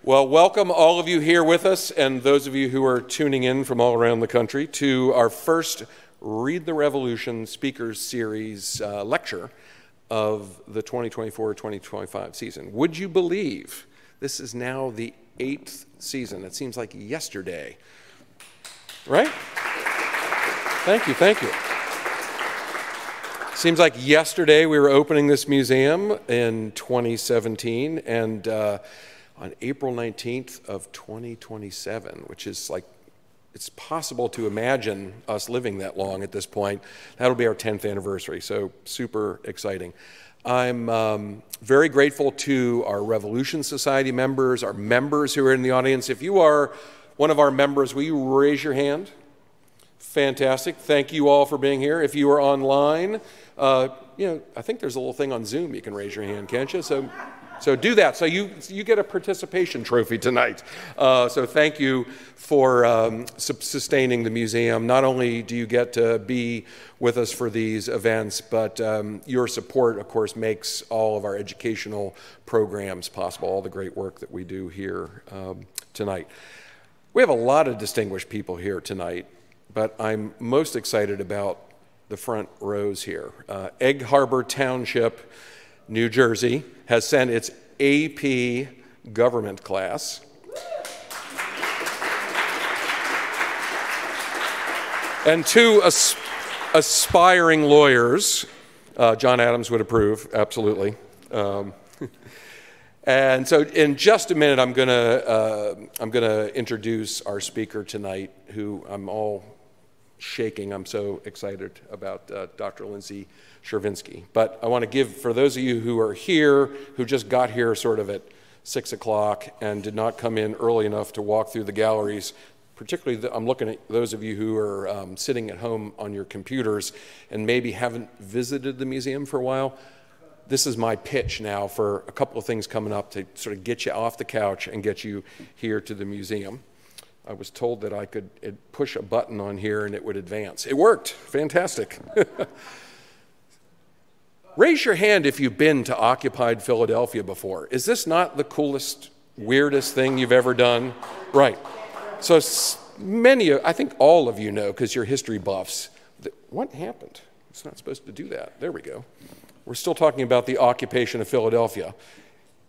Well, welcome all of you here with us and those of you who are tuning in from all around the country to our first Read the Revolution Speakers Series lecture of the 2024-2025 season. Would you believe this is now the 8th season? It seems like yesterday, right? Thank you, thank you. Seems like yesterday we were opening this museum in 2017, and on April 19th of 2027, which is like, it's possible to imagine us living that long at this point. That'll be our 10th anniversary, so super exciting. I'm very grateful to our Revolution Society members, our members who are in the audience. If you are one of our members, will you raise your hand? Fantastic. Thank you all for being here. If you are online, I think there's a little thing on Zoom you can raise your hand, can't you? So do that. So you get a participation trophy tonight. So thank you for sustaining the museum. Not only do you get to be with us for these events, but your support, of course, makes all of our educational programs possible, all the great work that we do here tonight. We have a lot of distinguished people here tonight, but I'm most excited about the front rows here. Egg Harbor Township, New Jersey, has sent its AP government class. And two aspiring lawyers. John Adams would approve, absolutely. And so in just a minute, I'm gonna introduce our speaker tonight, who I'm all shaking. I'm so excited about Dr. Lindsay Chervinsky. But I want to give, for those of you who are here, who just got here sort of at 6 o'clock and did not come in early enough to walk through the galleries, particularly I'm looking at those of you who are sitting at home on your computers and maybe haven't visited the museum for a while. This is my pitch now for a couple of things coming up to sort of get you off the couch and get you here to the museum. I was told that I could push a button on here and it would advance. It worked. Fantastic. Raise your hand if you've been to occupied Philadelphia before. Is this not the coolest, weirdest thing you've ever done? Right. So I think all of you know, because you're history buffs, what happened? It's not supposed to do that. There we go. We're still talking about the occupation of Philadelphia.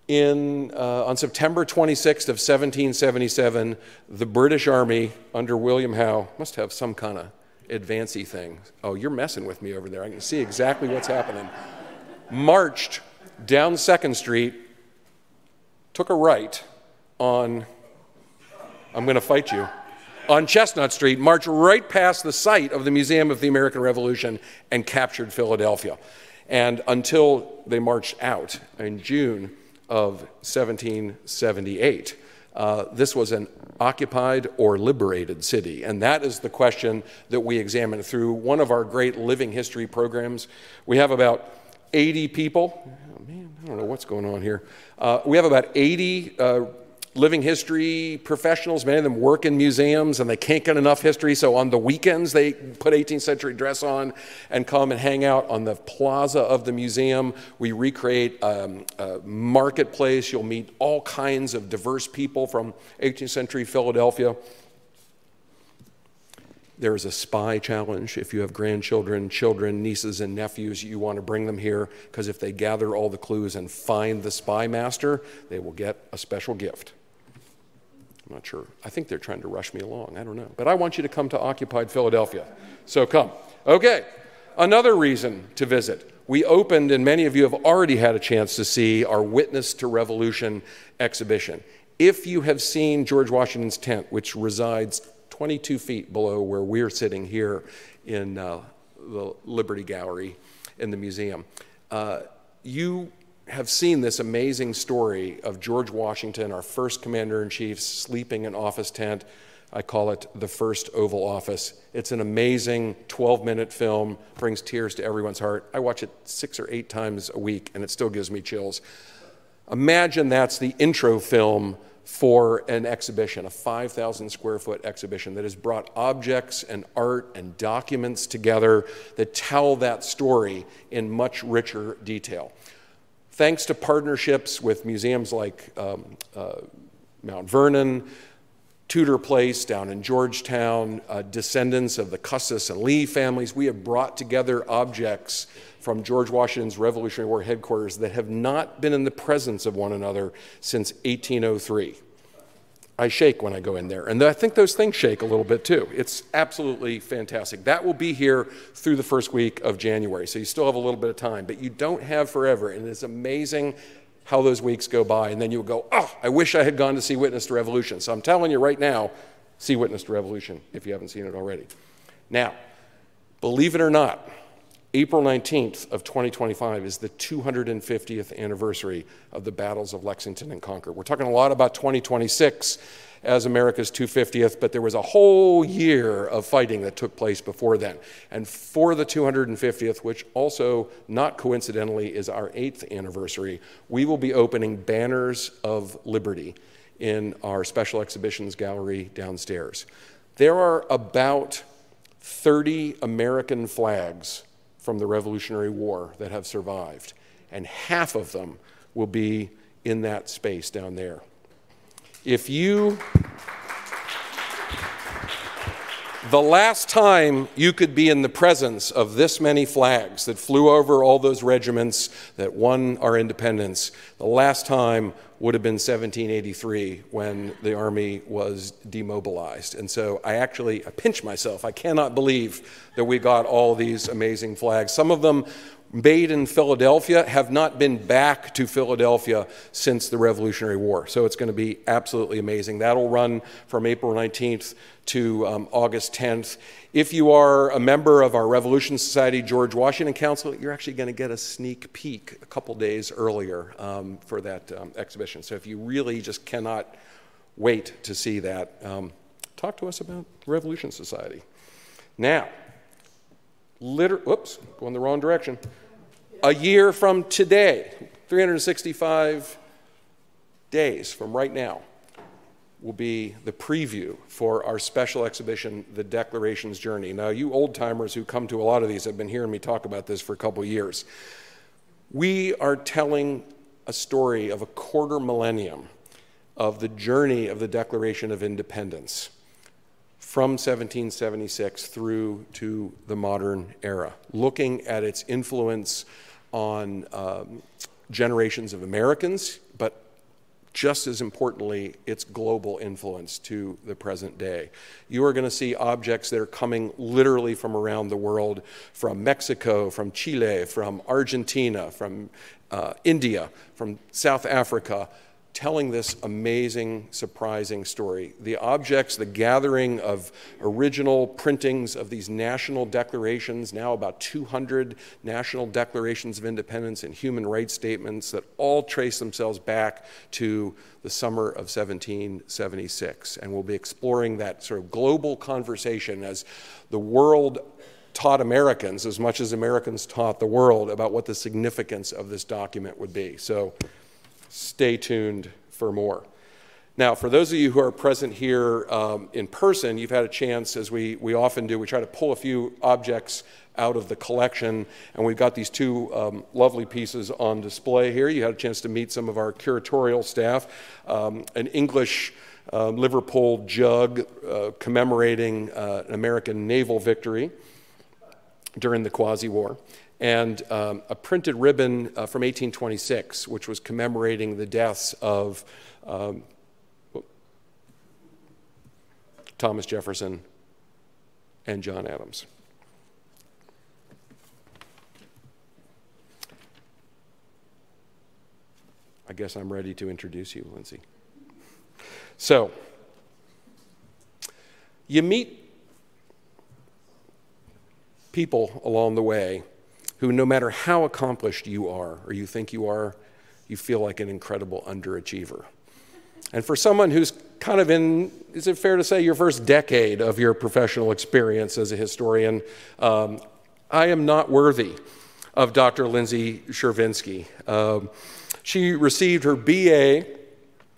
On September 26th of 1777, the British Army under William Howe, must have some kind of advancey thing. Oh, you're messing with me over there. I can see exactly what's happening. Marched down 2nd Street, took a right on, I'm going to fight you, on Chestnut Street, marched right past the site of the Museum of the American Revolution and captured Philadelphia. And until they marched out in June of 1778. This was an occupied or liberated city, and that is the question that we examine through one of our great living history programs. We have about 80 people. Oh man, I don't know what's going on here. We have about 80 living history professionals. Many of them work in museums and they can't get enough history, so on the weekends they put 18th century dress on and come and hang out on the plaza of the museum. We recreate a marketplace. You'll meet all kinds of diverse people from 18th century Philadelphia. There's a spy challenge. If you have grandchildren, children, nieces, and nephews, you want to bring them here, because if they gather all the clues and find the spy master, they will get a special gift. I'm not sure. I think they're trying to rush me along. I don't know. But I want you to come to occupied Philadelphia. So come. Okay. Another reason to visit. We opened, and many of you have already had a chance to see, our Witness to Revolution exhibition. If you have seen George Washington's tent, which resides 22 feet below where we're sitting here in the Liberty Gallery in the museum, you have seen this amazing story of George Washington, our first commander-in-chief, sleeping in office tent. I call it the first Oval Office. It's an amazing 12-minute film, brings tears to everyone's heart. I watch it 6 or 8 times a week, and it still gives me chills. Imagine that's the intro film for an exhibition, a 5,000 square foot exhibition that has brought objects and art and documents together that tell that story in much richer detail. Thanks to partnerships with museums like Mount Vernon, Tudor Place down in Georgetown, descendants of the Custis and Lee families. We have brought together objects from George Washington's Revolutionary War headquarters that have not been in the presence of one another since 1803. I shake when I go in there, and I think those things shake a little bit too. It's absolutely fantastic. That will be here through the first week of January, so you still have a little bit of time, but you don't have forever, and it's amazing how those weeks go by, and then you'll go, oh, I wish I had gone to see Witness to Revolution. So I'm telling you right now, see Witness to Revolution if you haven't seen it already. Now, believe it or not, April 19th of 2025 is the 250th anniversary of the battles of Lexington and Concord. We're talking a lot about 2026 as America's 250th, but there was a whole year of fighting that took place before then. And for the 250th, which also, not coincidentally, is our 8th anniversary, we will be opening Banners of Liberty in our special exhibitions gallery downstairs. There are about 30 American flags from the Revolutionary War that have survived, and half of them will be in that space down there. If you, the last time you could be in the presence of this many flags that flew over all those regiments that won our independence, the last time would have been 1783 when the Army was demobilized. And so I pinch myself. I cannot believe that we got all these amazing flags. Some of them made in Philadelphia have not been back to Philadelphia since the Revolutionary War. So it's going to be absolutely amazing. That'll run from April 19th to August 10th. If you are a member of our Revolution Society George Washington Council, you're actually going to get a sneak peek a couple days earlier for that exhibition. So if you really just cannot wait to see that, talk to us about the Revolution Society. Now, whoops, going the wrong direction. A year from today, 365 days from right now, will be the preview for our special exhibition, The Declaration's Journey. Now, you old-timers who come to a lot of these have been hearing me talk about this for a couple years. We are telling a story of a quarter millennium of the journey of the Declaration of Independence from 1776 through to the modern era, looking at its influence on generations of Americans, but just as importantly, its global influence to the present day. You are going to see objects that are coming literally from around the world, from Mexico, from Chile, from Argentina, from India, from South Africa, telling this amazing, surprising story. The objects, the gathering of original printings of these national declarations, now about 200 national declarations of independence and human rights statements that all trace themselves back to the summer of 1776. And we'll be exploring that sort of global conversation as the world taught Americans as much as Americans taught the world about what the significance of this document would be. So stay tuned for more. Now, for those of you who are present here in person, you've had a chance, as we often do, we try to pull a few objects out of the collection, and we've got these two lovely pieces on display here. You had a chance to meet some of our curatorial staff, an English Liverpool jug commemorating an American naval victory during the Quasi-War, and a printed ribbon from 1826, which was commemorating the deaths of Thomas Jefferson and John Adams. I guess I'm ready to introduce you, Lindsay. So, you meet people along the way who, no matter how accomplished you are or you think you are, you feel like an incredible underachiever. And for someone who's kind of in, is it fair to say, your first decade of your professional experience as a historian, I am not worthy of Dr. Lindsay Chervinsky. She received her BA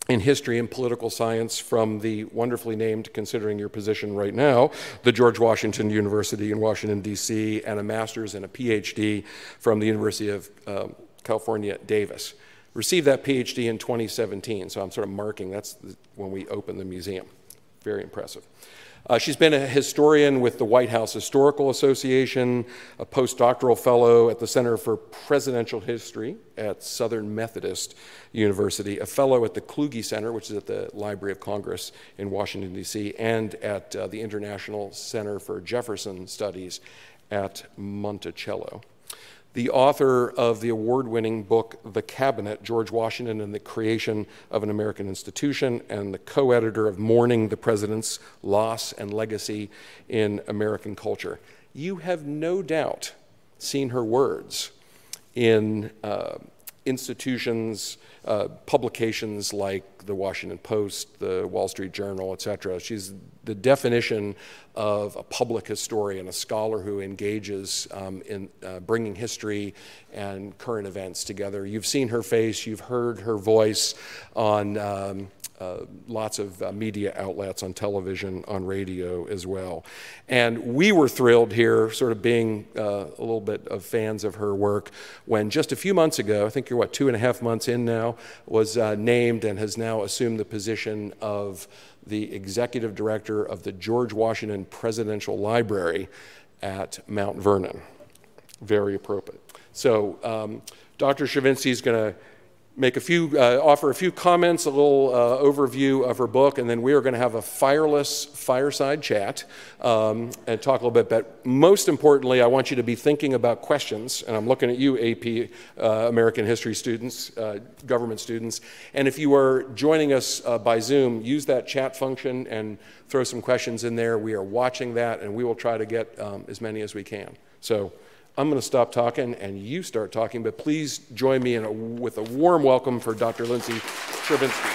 in history and political science from the wonderfully named, considering your position right now, the George Washington University in Washington, D.C., and a master's and a PhD from the University of California, Davis. Received that PhD in 2017, so I'm sort of marking, that's when we opened the museum. Very impressive. She's been a historian with the White House Historical Association, a postdoctoral fellow at the Center for Presidential History at Southern Methodist University, a fellow at the Kluge Center, which is at the Library of Congress in Washington, D.C., and at the International Center for Jefferson Studies at Monticello. The author of the award-winning book, The Cabinet, George Washington and the Creation of an American Institution, and the co-editor of Mourning the President's Loss and Legacy in American Culture. You have no doubt seen her words in institutions, publications like the Washington Post, the Wall Street Journal, etc. She's the definition of a public historian, a scholar who engages in bringing history and current events together. You've seen her face, you've heard her voice on lots of media outlets, on television, on radio as well. And we were thrilled here, sort of being a little bit of fans of her work, when just a few months ago, I think you're, 2.5 months in now, was named and has now assumed the position of the executive director of the George Washington Presidential Library at Mount Vernon. Very appropriate. So Dr. Chervinsky is going to make offer a few comments, a little overview of her book, and then we are going to have a fireside chat and talk a little bit. But most importantly, I want you to be thinking about questions, and I'm looking at you, AP American History students, government students. And if you are joining us by Zoom, use that chat function and throw some questions in there. We are watching that, and we will try to get as many as we can. So I'm going to stop talking and you start talking, but please join me with a warm welcome for Dr. Lindsay Chervinsky.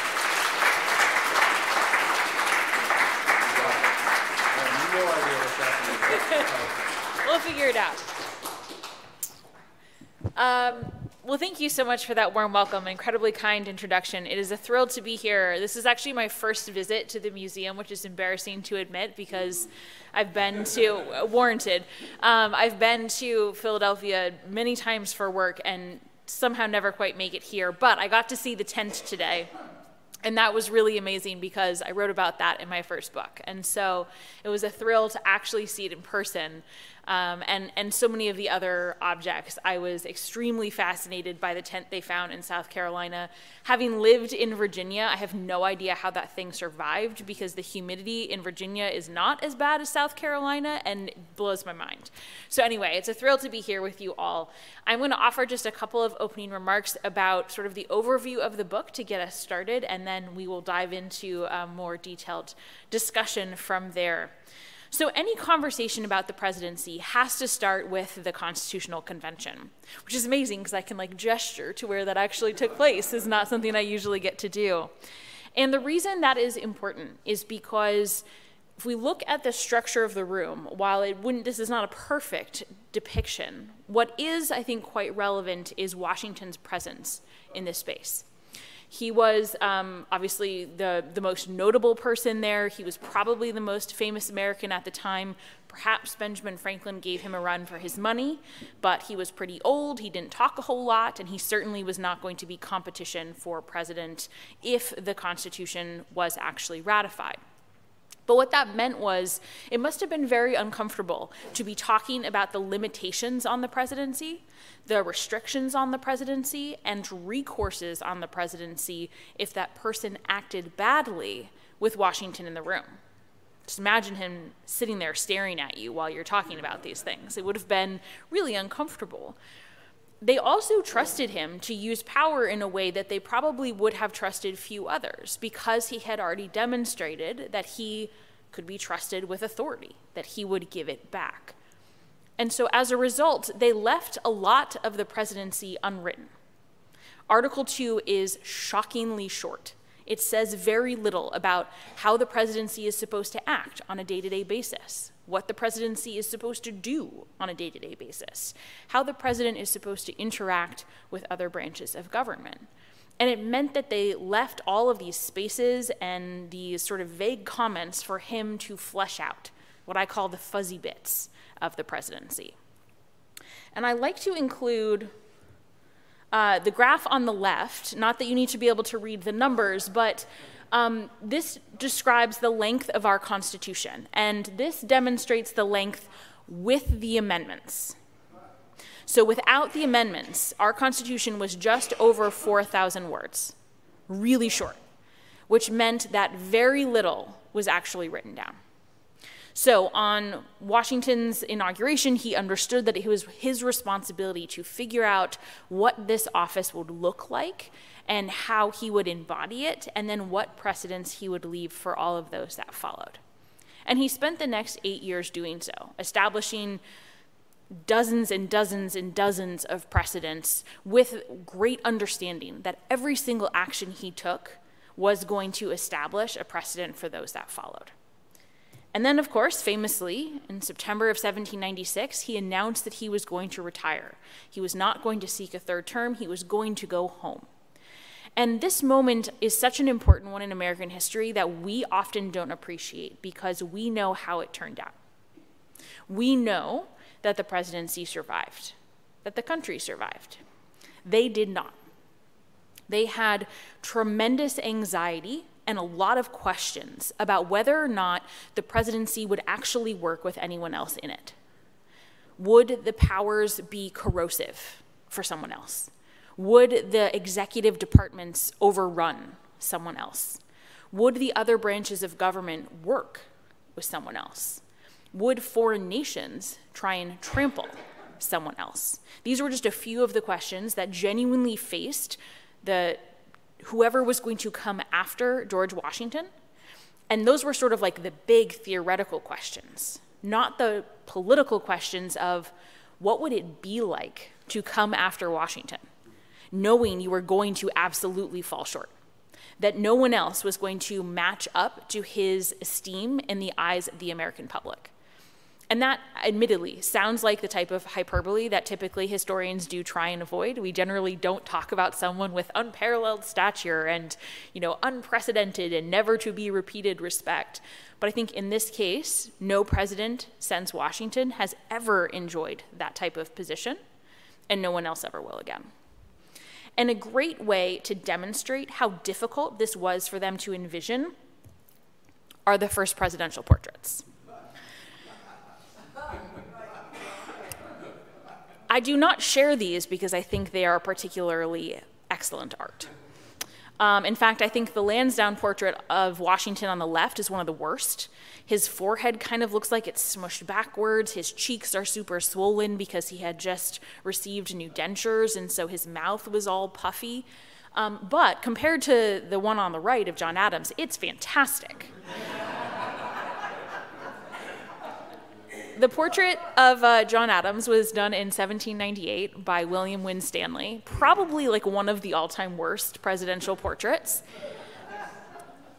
We'll figure it out. Well, thank you so much for that warm welcome, incredibly kind introduction. It is a thrill to be here. This is actually my first visit to the museum, which is embarrassing to admit because I've been to, warranted, I've been to Philadelphia many times for work and somehow never quite make it here, but I got to see the tent today. And that was really amazing because I wrote about that in my first book. And so it was a thrill to actually see it in person. And so many of the other objects. I was extremely fascinated by the tent they found in South Carolina. Having lived in Virginia, I have no idea how that thing survived because the humidity in Virginia is not as bad as South Carolina, and it blows my mind. So anyway, it's a thrill to be here with you all. I'm going to offer just a couple of opening remarks about sort of the overview of the book to get us started, and then we will dive into a more detailed discussion from there. So any conversation about the presidency has to start with the Constitutional Convention, which is amazing because I can like gesture to where that actually took place. It's not something I usually get to do. And the reason that is important is because if we look at the structure of the room, while this is not a perfect depiction, what is, I think, quite relevant is Washington's presence in this space. He was obviously the most notable person there. He was probably the most famous American at the time. Perhaps Benjamin Franklin gave him a run for his money, but he was pretty old, he didn't talk a whole lot, and he certainly was not going to be competition for president if the Constitution was actually ratified. But what that meant was it must have been very uncomfortable to be talking about the limitations on the presidency, the restrictions on the presidency, and recourses on the presidency if that person acted badly with Washington in the room. Just imagine him sitting there staring at you while you're talking about these things. It would have been really uncomfortable. They also trusted him to use power in a way that they probably would have trusted few others because he had already demonstrated that he could be trusted with authority, that he would give it back. And so as a result, they left a lot of the presidency unwritten. Article 2 is shockingly short. It says very little about how the presidency is supposed to act on a day-to-day basis, what the presidency is supposed to do on a day-to-day basis, how the president is supposed to interact with other branches of government. And it meant that they left all of these spaces and these sort of vague comments for him to flesh out, what I call the fuzzy bits of the presidency. And I like to include The graph on the left, not that you need to be able to read the numbers, but this describes the length of our Constitution, and this demonstrates the length with the amendments. So without the amendments, our Constitution was just over 4,000 words, really short, which meant that very little was actually written down. So on Washington's inauguration, he understood that it was his responsibility to figure out what this office would look like and how he would embody it, and then what precedents he would leave for all of those that followed. And he spent the next 8 years doing so, establishing dozens and dozens and dozens of precedents with great understanding that every single action he took was going to establish a precedent for those that followed. And then, of course, famously, in September of 1796, he announced that he was going to retire. He was not going to seek a third term. He was going to go home. And this moment is such an important one in American history that we often don't appreciate because we know how it turned out. We know that the presidency survived, that the country survived. They did not. They had tremendous anxiety and a lot of questions about whether or not the presidency would actually work with anyone else in it. Would the powers be corrosive for someone else? Would the executive departments overrun someone else? Would the other branches of government work with someone else? Would foreign nations try and trample someone else? These were just a few of the questions that genuinely faced whoever was going to come after George Washington. And those were sort of like the big theoretical questions, not the political questions of what would it be like to come after Washington, knowing you were going to absolutely fall short, that no one else was going to match up to his esteem in the eyes of the American public. And that, admittedly, sounds like the type of hyperbole that typically historians do try and avoid. We generally don't talk about someone with unparalleled stature and, unprecedented and never to be repeated respect. But I think in this case, no president since Washington has ever enjoyed that type of position, and no one else ever will again. And a great way to demonstrate how difficult this was for them to envision are the first presidential portraits. I do not share these because I think they are particularly excellent art. In fact, I think the Lansdowne portrait of Washington on the left is one of the worst. His forehead kind of looks like it's smushed backwards. His cheeks are super swollen because he had just received new dentures, and so his mouth was all puffy. But compared to the one on the right of John Adams, it's fantastic. The portrait of John Adams was done in 1798 by William Winstanley, probably like one of the all-time worst presidential portraits.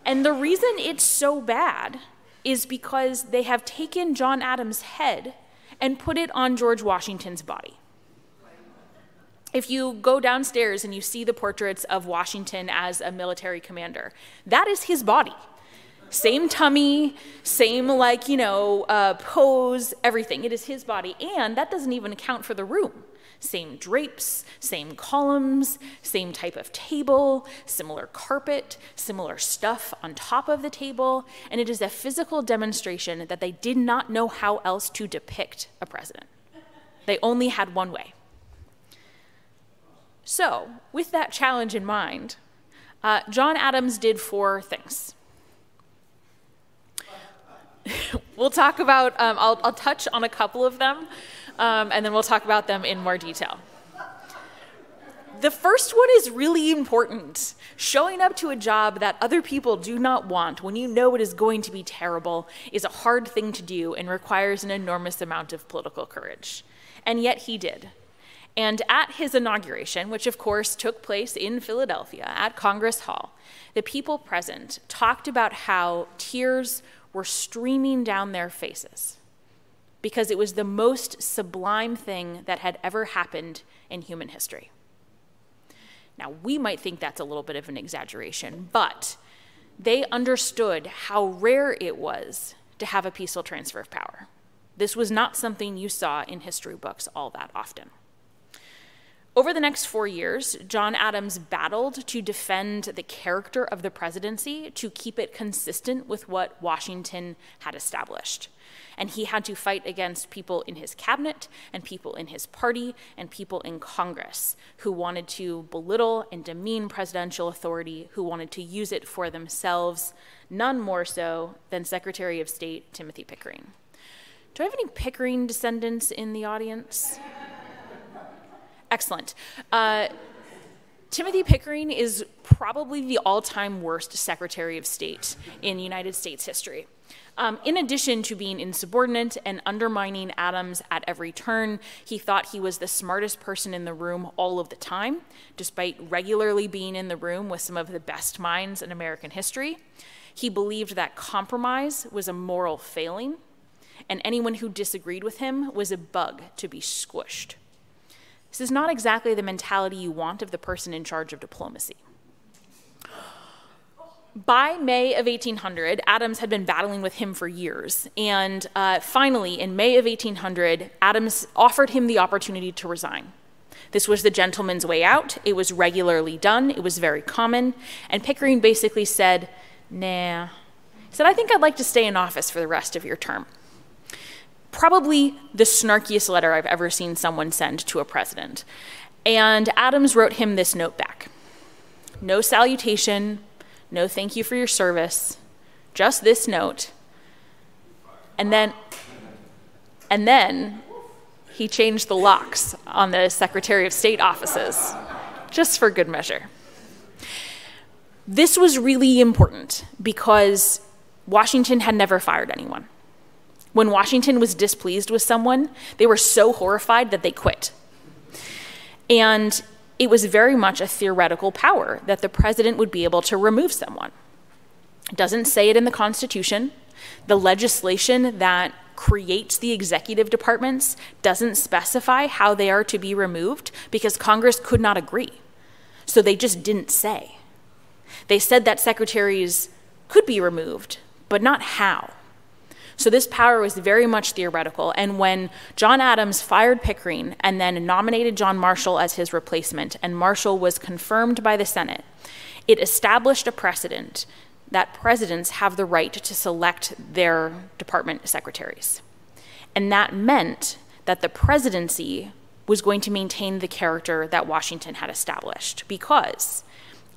And the reason it's so bad is because they have taken John Adams' head and put it on George Washington's body. If you go downstairs and you see the portraits of Washington as a military commander, that is his body. Same tummy, same pose, everything. It is his body, and that doesn't even account for the room. Same drapes, same columns, same type of table, similar carpet, similar stuff on top of the table, and it is a physical demonstration that they did not know how else to depict a president. They only had one way. So, with that challenge in mind, John Adams did 4 things. We'll talk about, I'll touch on a couple of them, and then we'll talk about them in more detail. The first one is really important. Showing up to a job that other people do not want when you know it is going to be terrible is a hard thing to do and requires an enormous amount of political courage. And yet he did. And at his inauguration, which of course took place in Philadelphia at Congress Hall, the people present talked about how tears were streaming down their faces because it was the most sublime thing that had ever happened in human history. Now, we might think that's a little bit of an exaggeration, but they understood how rare it was to have a peaceful transfer of power. This was not something you saw in history books all that often. Over the next 4 years, John Adams battled to defend the character of the presidency to keep it consistent with what Washington had established. And he had to fight against people in his cabinet and people in his party and people in Congress who wanted to belittle and demean presidential authority, who wanted to use it for themselves, none more so than Secretary of State Timothy Pickering. Do I have any Pickering descendants in the audience? Excellent. Timothy Pickering is probably the all-time worst Secretary of State in United States history. In addition to being insubordinate and undermining Adams at every turn, he thought he was the smartest person in the room all of the time, despite regularly being in the room with some of the best minds in American history. He believed that compromise was a moral failing, and anyone who disagreed with him was a bug to be squished. This is not exactly the mentality you want of the person in charge of diplomacy. By May of 1800, Adams had been battling with him for years, and finally, in May of 1800, Adams offered him the opportunity to resign. This was the gentleman's way out. It was regularly done. It was very common, and Pickering basically said, nah. He said, I think I'd like to stay in office for the rest of your term. Probably the snarkiest letter I've ever seen someone send to a president. And Adams wrote him this note back. No salutation, no thank you for your service, just this note. And then he changed the locks on the Secretary of State offices, just for good measure. This was really important because Washington had never fired anyone. When Washington was displeased with someone, they were so horrified that they quit. And it was very much a theoretical power that the president would be able to remove someone. It doesn't say it in the Constitution. The legislation that creates the executive departments doesn't specify how they are to be removed because Congress could not agree. So they just didn't say. They said that secretaries could be removed, but not how. So this power was very much theoretical, and when John Adams fired Pickering and then nominated John Marshall as his replacement, and Marshall was confirmed by the Senate, it established a precedent that presidents have the right to select their department secretaries. And that meant that the presidency was going to maintain the character that Washington had established, because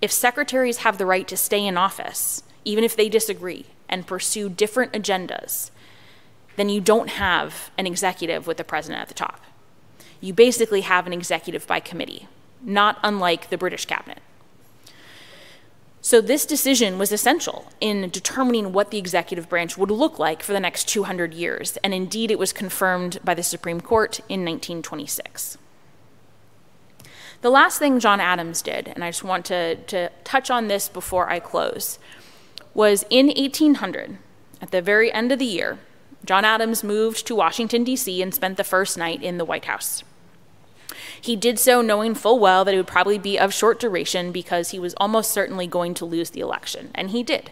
if secretaries have the right to stay in office, even if they disagree, and pursue different agendas, then you don't have an executive with the president at the top. You basically have an executive by committee, not unlike the British cabinet. So this decision was essential in determining what the executive branch would look like for the next 200 years, and indeed it was confirmed by the Supreme Court in 1926. The last thing John Adams did, and I just want to touch on this before I close, was in 1800, at the very end of the year, John Adams moved to Washington, D.C. and spent the first night in the White House. He did so knowing full well that it would probably be of short duration because he was almost certainly going to lose the election, and he did.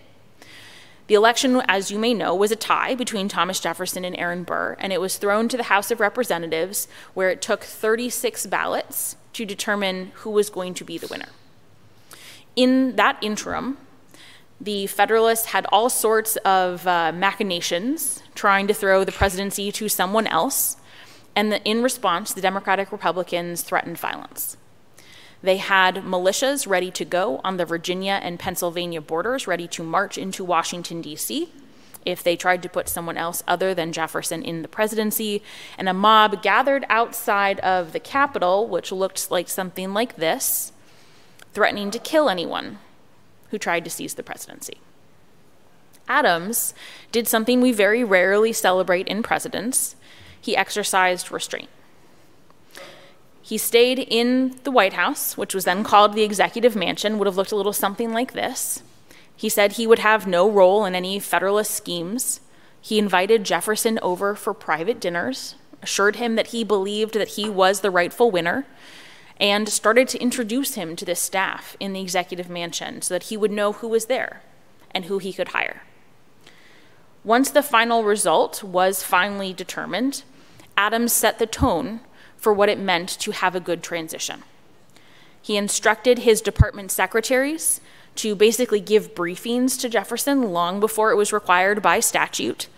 The election, as you may know, was a tie between Thomas Jefferson and Aaron Burr, and it was thrown to the House of Representatives, where it took 36 ballots to determine who was going to be the winner. In that interim, the Federalists had all sorts of machinations trying to throw the presidency to someone else, and in response, the Democratic Republicans threatened violence. They had militias ready to go on the Virginia and Pennsylvania borders, ready to march into Washington, D.C., if they tried to put someone else other than Jefferson in the presidency, and a mob gathered outside of the Capitol, which looked like something like this, threatening to kill anyone who tried to seize the presidency. Adams did something we very rarely celebrate in presidents. He exercised restraint. He stayed in the White House, which was then called the Executive Mansion, would have looked a little something like this. He said he would have no role in any Federalist schemes. He invited Jefferson over for private dinners, assured him that he believed that he was the rightful winner, and started to introduce him to the staff in the Executive Mansion so that he would know who was there and who he could hire. Once the final result was finally determined, Adams set the tone for what it meant to have a good transition. He instructed his department secretaries to basically give briefings to Jefferson long before it was required by statute.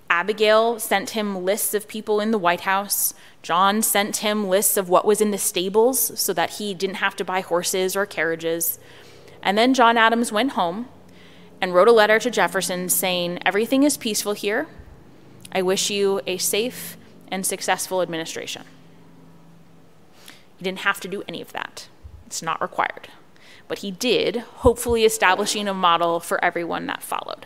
Abigail sent him lists of people in the White House. John sent him lists of what was in the stables so that he didn't have to buy horses or carriages. And then John Adams went home and wrote a letter to Jefferson saying, "Everything is peaceful here. I wish you a safe and successful administration." He didn't have to do any of that. It's not required. But he did, hopefully establishing a model for everyone that followed.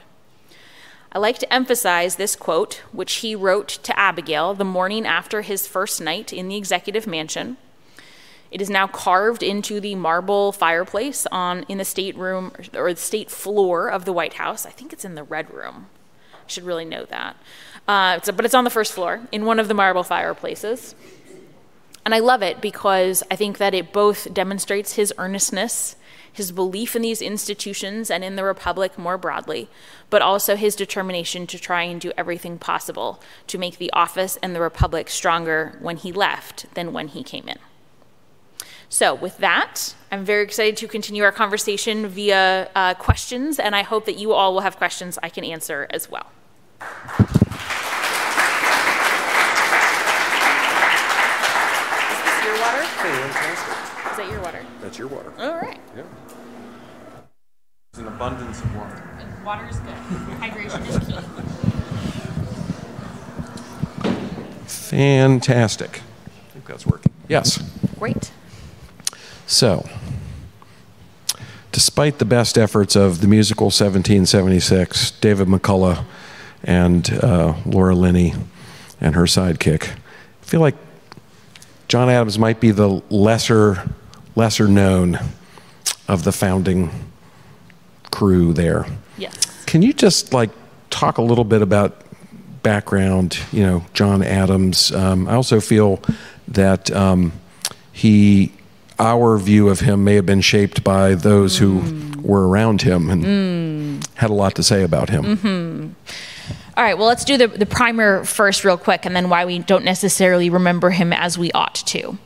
I like to emphasize this quote, which he wrote to Abigail the morning after his first night in the executive mansion. It is now carved into the marble fireplace in the stateroom or the state floor of the White House. I think it's in the Red Room. I should really know that. But it's on the first floor in one of the marble fireplaces. And I love it because I think that it both demonstrates his earnestness, his belief in these institutions and in the Republic more broadly, but also his determination to try and do everything possible to make the office and the Republic stronger when he left than when he came in. So with that, I'm very excited to continue our conversation via questions, and I hope that you all will have questions I can answer as well. Is this your water? Fantastic. Is that your water? That's your water. All right. Yeah. There's an abundance of water. Water is good. Hydration is key. Fantastic. I think that's working. Yes. Great. So, despite the best efforts of the musical 1776, David McCullough, and Laura Linney and her sidekick, I feel like John Adams might be the lesser known of the founding crew there. Yes. Can you just talk a little bit about background, John Adams? I also feel that our view of him may have been shaped by those who were around him and had a lot to say about him. Mm-hmm. All right, well, let's do the primer first real quick, and then why we don't necessarily remember him as we ought to.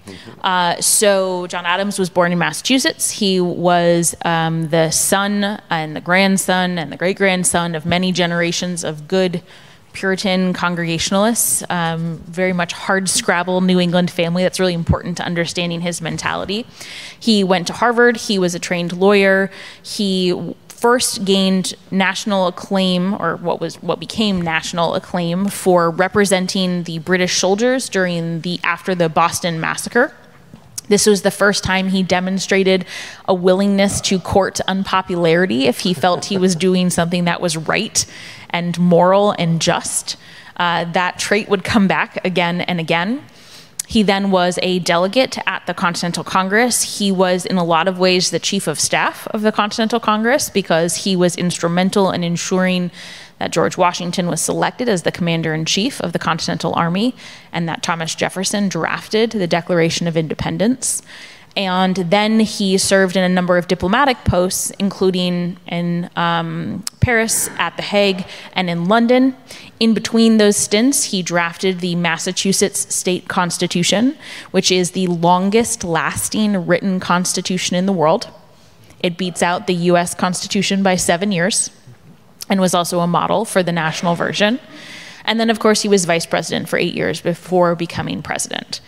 So John Adams was born in Massachusetts. He was the son and the grandson and the great-grandson of many generations of good Puritan Congregationalists, very much hard-scrabble New England family. That's really important to understanding his mentality. He went to Harvard. He was a trained lawyer. He first gained national acclaim, or what became national acclaim, for representing the British soldiers after the Boston Massacre. This was the first time he demonstrated a willingness to court unpopularity if he felt he was doing something that was right and moral and just. That trait would come back again and again. He then was a delegate at the Continental Congress. He was, in a lot of ways, the chief of staff of the Continental Congress because he was instrumental in ensuring that George Washington was selected as the commander-in-chief of the Continental Army and that Thomas Jefferson drafted the Declaration of Independence. And then he served in a number of diplomatic posts, including in Paris, at The Hague, and in London. In between those stints, he drafted the Massachusetts State Constitution, which is the longest lasting written constitution in the world. It beats out the US Constitution by 7 years and was also a model for the national version. And then, of course, he was vice president for 8 years before becoming president.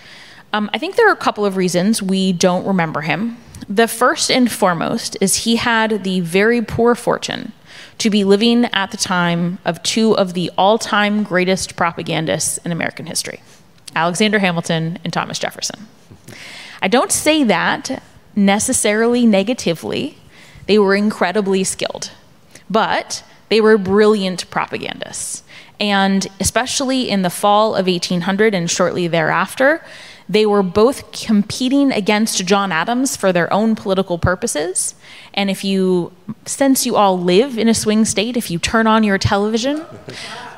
I think there are a couple of reasons we don't remember him. The first and foremost is he had the very poor fortune to be living at the time of two of the all-time greatest propagandists in American history, Alexander Hamilton and Thomas Jefferson. I don't say that necessarily negatively. They were incredibly skilled, but they were brilliant propagandists. And especially in the fall of 1800 and shortly thereafter, they were both competing against John Adams for their own political purposes. And since you all live in a swing state, if you turn on your television,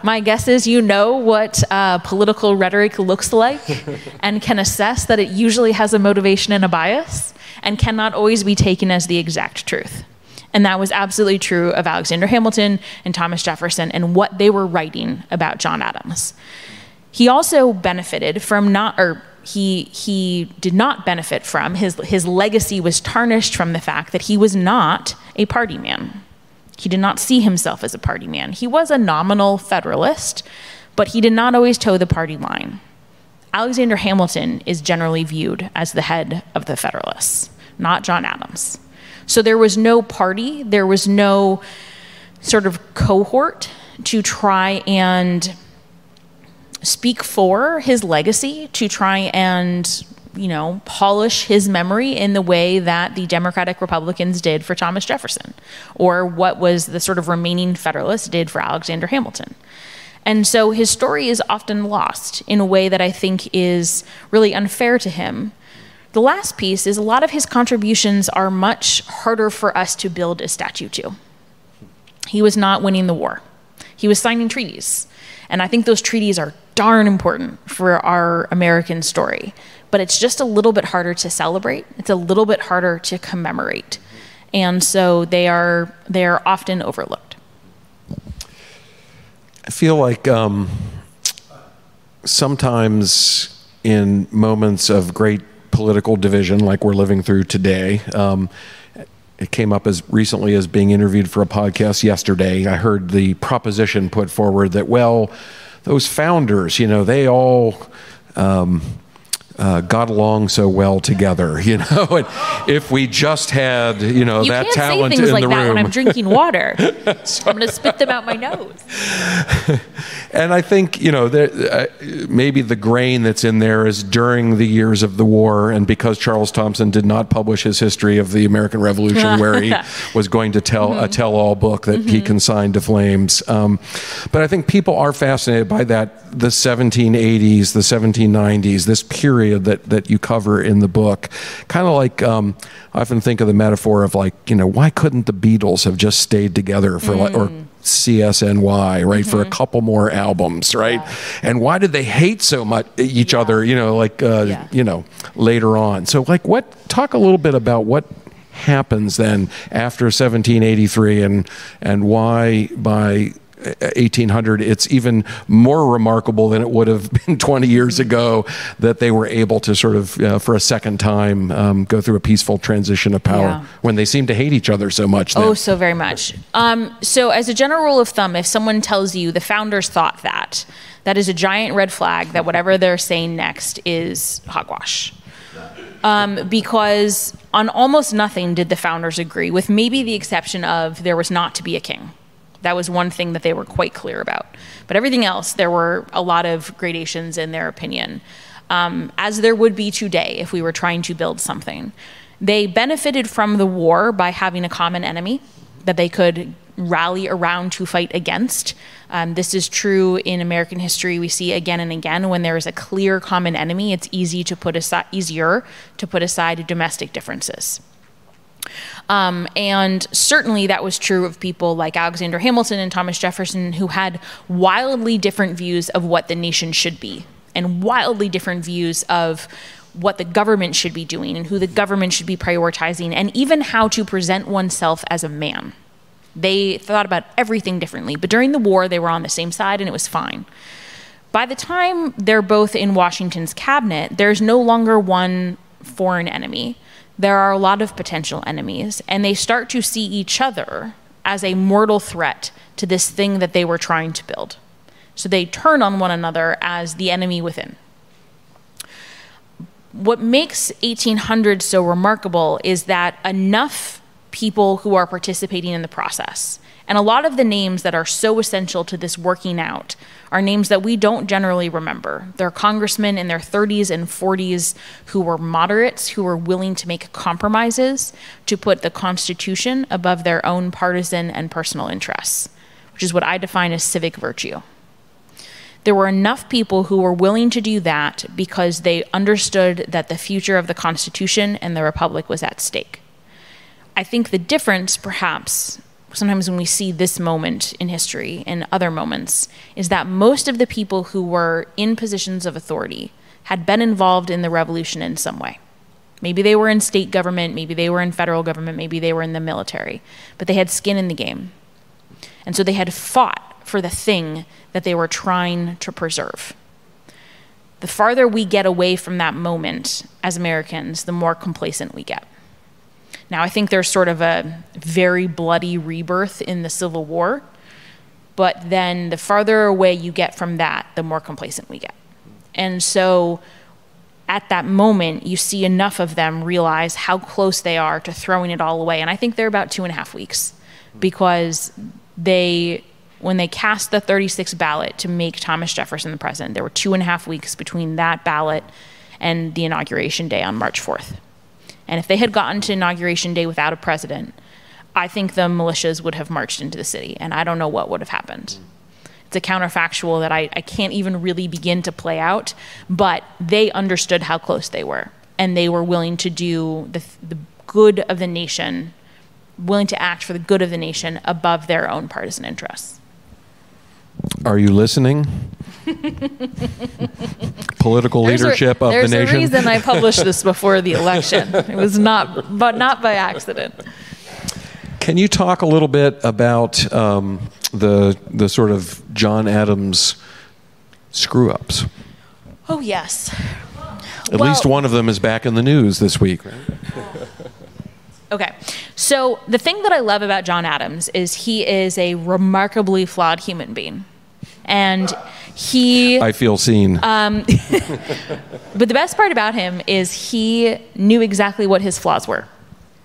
my guess is you know what political rhetoric looks like and can assess that it usually has a motivation and a bias and cannot always be taken as the exact truth. And that was absolutely true of Alexander Hamilton and Thomas Jefferson and what they were writing about John Adams. He also benefited from he did not benefit from. His legacy was tarnished from the fact that he was not a party man. He did not see himself as a party man. He was a nominal Federalist, but he did not always toe the party line. Alexander Hamilton is generally viewed as the head of the Federalists, not John Adams. So there was no party, there was no sort of cohort to try and speak for his legacy, to try and, polish his memory in the way that the Democratic Republicans did for Thomas Jefferson, or what was the sort of remaining Federalists did for Alexander Hamilton. And so his story is often lost in a way that I think is really unfair to him. The last piece is a lot of his contributions are much harder for us to build a statue to. He was not winning the war. He was signing treaties. And I think those treaties are darn important for our American story. But it's just a little bit harder to celebrate. It's a little bit harder to commemorate. And so they are often overlooked. I feel like sometimes in moments of great political division, like we're living through today, it came up as recently as being interviewed for a podcast yesterday. I heard the proposition put forward that, well, those founders, they all got along so well together, and if we just had, that talent in the room. You can't say things like that when I'm drinking water. I'm going to spit them out my nose. And I think, maybe the grain that's in there is during the years of the war, and because Charles Thompson did not publish his history of the American Revolution, where he was going to tell a tell-all book that he consigned to flames. But I think people are fascinated by that, the 1780s, the 1790s, this period that you cover in the book. Kind of like, I often think of the metaphor of why couldn't the Beatles have just stayed together for or CSNY, right, for a couple more albums, right? Yeah. And why did they hate so much each other, later on? So talk a little bit about what happens then after 1783 and why by 1800 it's even more remarkable than it would have been 20 years ago that they were able to sort of for a second time go through a peaceful transition of power when they seem to hate each other so much then. Oh, so very much. So as a general rule of thumb, if someone tells you the founders thought that is a giant red flag that whatever they're saying next is hogwash. Because on almost nothing did the founders agree, with maybe the exception of there was not to be a king. That was one thing that they were quite clear about. But everything else, there were a lot of gradations in their opinion, as there would be today if we were trying to build something. They benefited from the war by having a common enemy that they could rally around to fight against. This is true in American history. We see again and again when there is a clear common enemy, it's easier to put aside domestic differences. And certainly that was true of people like Alexander Hamilton and Thomas Jefferson, who had wildly different views of what the nation should be and wildly different views of what the government should be doing and who the government should be prioritizing and even how to present oneself as a man. They thought about everything differently, but during the war they were on the same side and it was fine. By the time they're both in Washington's cabinet, there's no longer one foreign enemy. There are a lot of potential enemies, and they start to see each other as a mortal threat to this thing that they were trying to build. So they turn on one another as the enemy within. What makes 1800 so remarkable is that enough people who are participating in the process, and a lot of the names that are so essential to this working out are names that we don't generally remember. They're congressmen in their 30s and 40s who were moderates, who were willing to make compromises to put the Constitution above their own partisan and personal interests, which is what I define as civic virtue. There were enough people who were willing to do that because they understood that the future of the Constitution and the Republic was at stake. I think the difference, perhaps, sometimes when we see this moment in history and other moments, is that most of the people who were in positions of authority had been involved in the revolution in some way. Maybe they were in state government, maybe they were in federal government, maybe they were in the military, but they had skin in the game. And so they had fought for the thing that they were trying to preserve. the farther we get away from that moment as Americans, the more complacent we get. Now, I think there's sort of a very bloody rebirth in the Civil War, but then the farther away you get from that, the more complacent we get. And so at that moment, you see enough of them realize how close they are to throwing it all away. And I think they're about 2.5 weeks, because when they cast the 36th ballot to make Thomas Jefferson the president, there were 2.5 weeks between that ballot and the inauguration day on March 4th. And if they had gotten to inauguration day without a president, I think the militias would have marched into the city, and I don't know what would have happened. It's a counterfactual that I can't even really begin to play out, but they understood how close they were, and they were willing to do the good of the nation, willing to act for the good of the nation above their own partisan interests. Are you listening? Political leadership of the nation. There's a reason I published this before the election. It was not by accident. Can you talk a little bit about the sort of John Adams screw-ups? Oh, yes. At least one of them is back in the news this week, right? Okay. So the thing that I love about John Adams is he is a remarkably flawed human being. And I feel seen. But the best part about him is he knew exactly what his flaws were.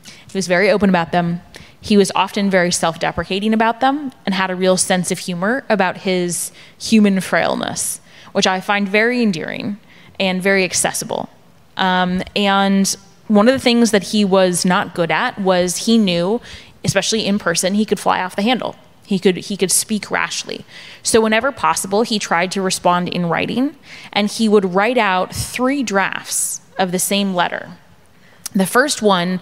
He was very open about them. He was often very self-deprecating about them and had a real sense of humor about his human frailness, which I find very endearing and very accessible. And one of the things that he was not good at was he knew, especially in person, he could fly off the handle. He could speak rashly. So whenever possible, he tried to respond in writing, and he would write out 3 drafts of the same letter. The first one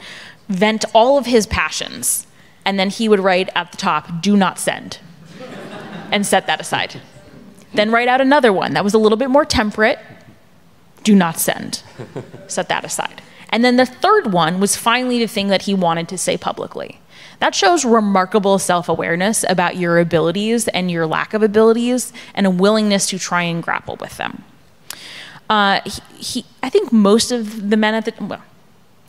vent all of his passions, and then he would write at the top, "Do not send," and set that aside. Then write out another one that was a little bit more temperate, "Do not send," set that aside. And then the third one was finally the thing that he wanted to say publicly. That shows remarkable self-awareness about your abilities and your lack of abilities, and a willingness to try and grapple with them. I think most of the men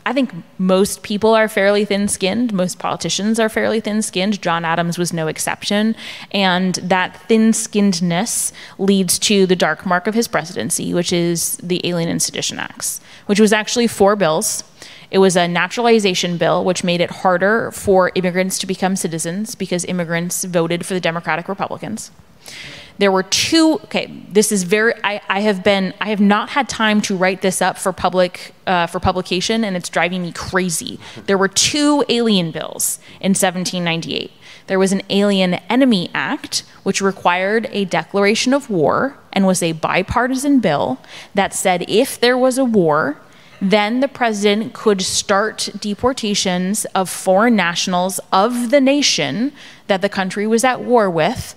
I think most people are fairly thin-skinned. Most politicians are fairly thin-skinned. John Adams was no exception. And that thin-skinnedness leads to the dark mark of his presidency, which is the Alien and Sedition Acts, which was actually 4 bills. It was a naturalization bill, which made it harder for immigrants to become citizens because immigrants voted for the Democratic Republicans. There were 2, this is I have not had time to write this up for publication, and it's driving me crazy. There were 2 alien bills in 1798. There was an Alien Enemy Act, which required a declaration of war and was a bipartisan bill that said if there was a war, then the president could start deportations of foreign nationals of the nation that the country was at war with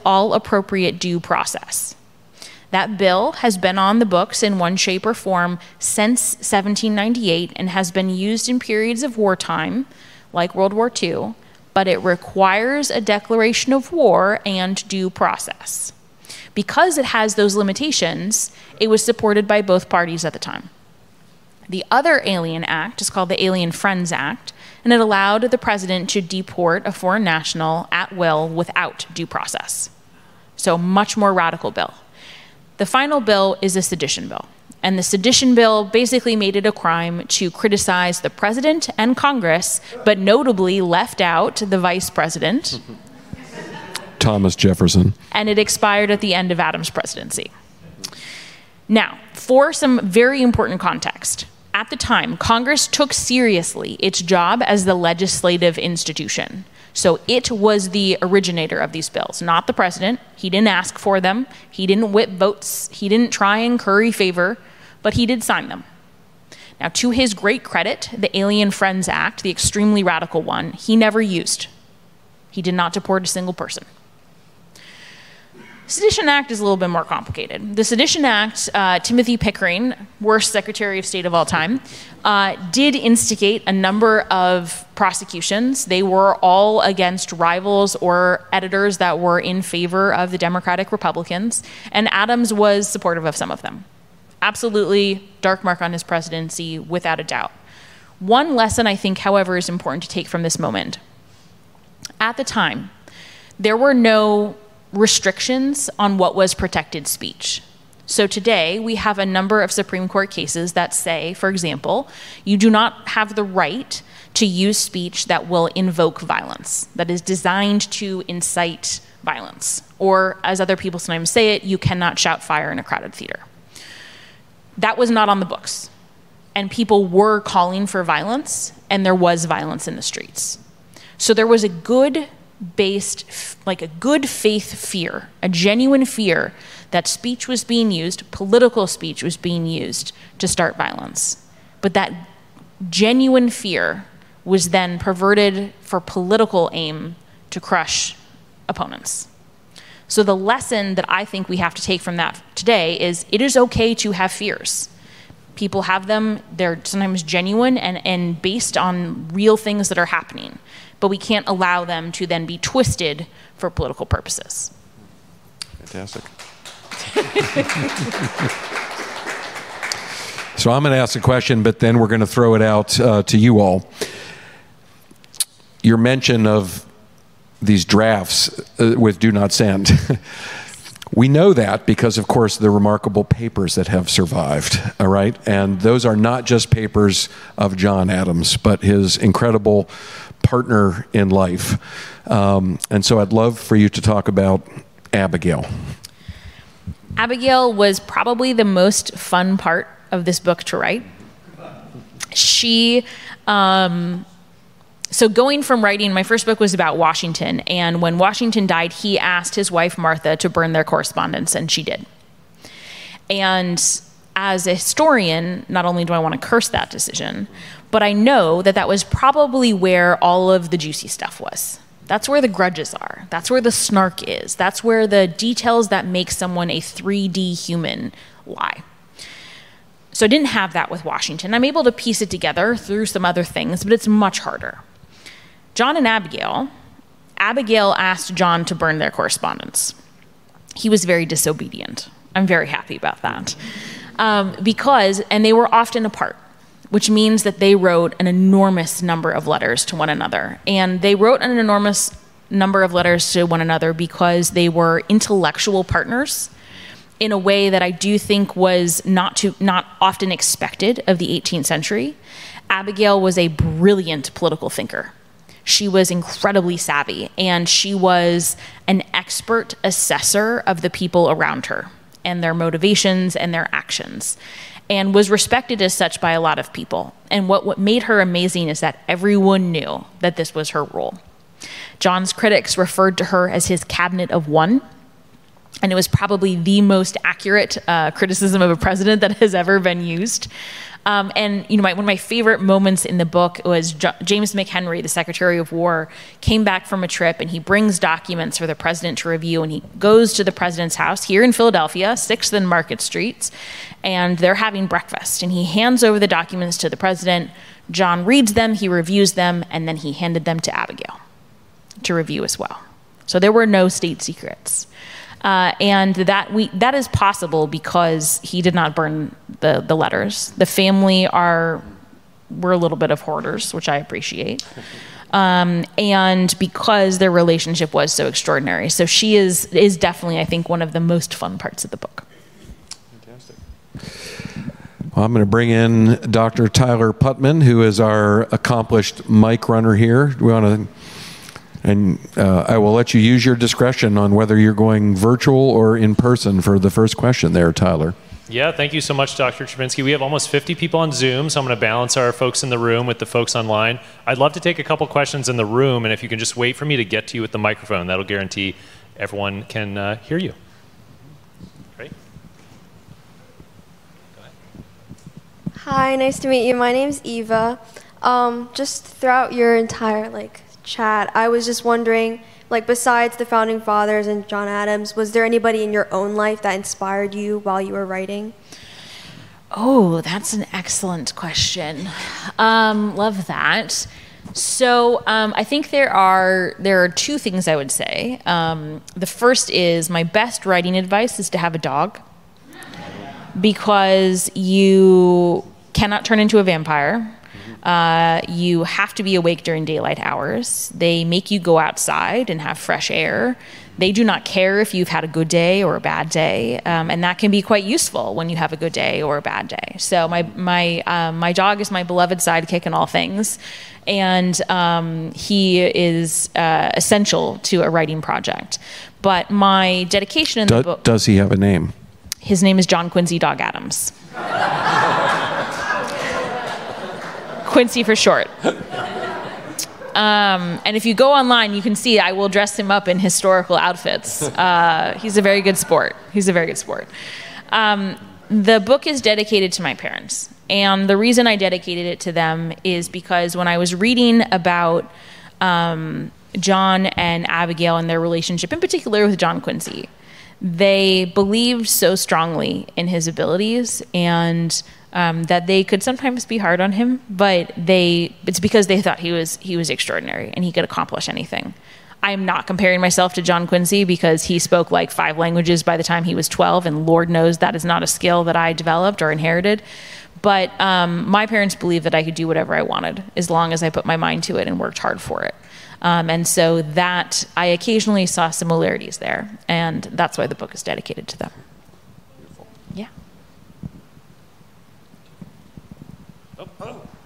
all appropriate due process. That bill has been on the books in one shape or form since 1798 and has been used in periods of wartime, like World War II, but it requires a declaration of war and due process. Because it has those limitations, it was supported by both parties at the time. The other Alien Act is called the Alien Friends Act, and it allowed the president to deport a foreign national at will without due process. So much more radical bill. The final bill is a sedition bill. And the sedition bill basically made it a crime to criticize the president and Congress, but notably left out the vice president, Thomas Jefferson. And it expired at the end of Adams' presidency. Now, for some very important context, at the time, Congress took seriously its job as the legislative institution. So it was the originator of these bills, not the president. He didn't ask for them. He didn't whip votes. He didn't try and curry favor, but he did sign them. Now, to his great credit, the Alien Friends Act, the extremely radical one, he never used. He did not deport a single person. Sedition Act is a little bit more complicated. The Sedition Act, Timothy Pickering, worst Secretary of State of all time, did instigate a number of prosecutions. They were all against rivals or editors that were in favor of the Democratic Republicans, and Adams was supportive of some of them. Absolutely dark mark on his presidency, without a doubt. One lesson I think, however, is important to take from this moment. At the time, there were no restrictions on what was protected speech. So today, we have a number of Supreme Court cases that say, for example, you do not have the right to use speech that will invoke violence, that is designed to incite violence. Or, as other people sometimes say it, you cannot shout fire in a crowded theater. That was not on the books. And people were calling for violence, and there was violence in the streets. So there was a good faith fear, a genuine fear that speech was being used, political speech was being used to start violence. But that genuine fear was then perverted for political aim to crush opponents. So the lesson that I think we have to take from that today is it is okay to have fears. People have them, they're sometimes genuine and based on real things that are happening. But we can't allow them to then be twisted for political purposes. Fantastic. So I'm going to ask a question, but then we're going to throw it out to you all. Your mention of these drafts with do not send. We know that because, of course, the remarkable papers that have survived, all right? And those are not just papers of John Adams, but his incredible partner in life. And so I'd love for you to talk about Abigail. Abigail was probably the most fun part of this book to write. She, so going from writing, my first book was about Washington, and when Washington died, he asked his wife Martha to burn their correspondence, and she did. And as a historian, not only do I want to curse that decision, but I know that that was probably where all of the juicy stuff was. That's where the grudges are. That's where the snark is. That's where the details that make someone a 3D human lie. So I didn't have that with Washington. I'm able to piece it together through some other things, but it's much harder. John and Abigail asked John to burn their correspondence. He was very disobedient. I'm very happy about that. And they were often apart, which means that they wrote an enormous number of letters to one another. And they wrote an enormous number of letters to one another because they were intellectual partners in a way that I do think was not often expected of the 18th century. Abigail was a brilliant political thinker. She was incredibly savvy, and she was an expert assessor of the people around her and their motivations and their actions, and was respected as such by a lot of people. And what made her amazing is that everyone knew that this was her role. John's critics referred to her as his cabinet of one, and it was probably the most accurate criticism of a president that has ever been used. And one of my favorite moments in the book was James McHenry, the Secretary of War, came back from a trip, and he brings documents for the president to review, and he goes to the president's house here in Philadelphia, 6th and Market Streets, and they're having breakfast, and he hands over the documents to the president. John reads them, he reviews them, and then he handed them to Abigail to review as well. So there were no state secrets. And that is possible because he did not burn the letters. The family were a little bit of hoarders, which I appreciate. And because their relationship was so extraordinary. So she is definitely, I think, one of the most fun parts of the book. Fantastic. Well, I'm going to bring in Dr. Tyler Putman, who is our accomplished mic runner here. I will let you use your discretion on whether you're going virtual or in person for the first question there, Tyler. Yeah, thank you so much, Dr. Chervinsky. We have almost 50 people on Zoom, so I'm going to balance our folks in the room with the folks online. I'd love to take a couple questions in the room, and if you can just wait for me to get to you with the microphone, that'll guarantee everyone can hear you. Great. Go ahead. Hi, nice to meet you. My name's Eva. Just throughout your entire chat, I was just wondering, besides the founding fathers and John Adams, was there anybody in your own life that inspired you while you were writing? Oh, that's an excellent question. Love that. So I think there are two things I would say. The first is my best writing advice is to have a dog. because you cannot turn into a vampire. You have to be awake during daylight hours. They make you go outside and have fresh air. They do not care if you've had a good day or a bad day, and that can be quite useful when you have a good day or a bad day. So my dog is my beloved sidekick in all things, and he is essential to a writing project. But my dedication in the book... Does he have a name? His name is John Quincy Dog Adams. Quincy for short. And if you go online, you can see I will dress him up in historical outfits. He's a very good sport. The book is dedicated to my parents. And the reason I dedicated it to them is because when I was reading about John and Abigail and their relationship, in particular with John Quincy, they believed so strongly in his abilities and that they could sometimes be hard on him, but it's because they thought he was extraordinary and he could accomplish anything. I'm not comparing myself to John Quincy because he spoke like 5 languages by the time he was 12, and Lord knows that is not a skill that I developed or inherited. But my parents believed that I could do whatever I wanted as long as I put my mind to it and worked hard for it. And so that I occasionally saw similarities there, and that's why the book is dedicated to them. Yeah.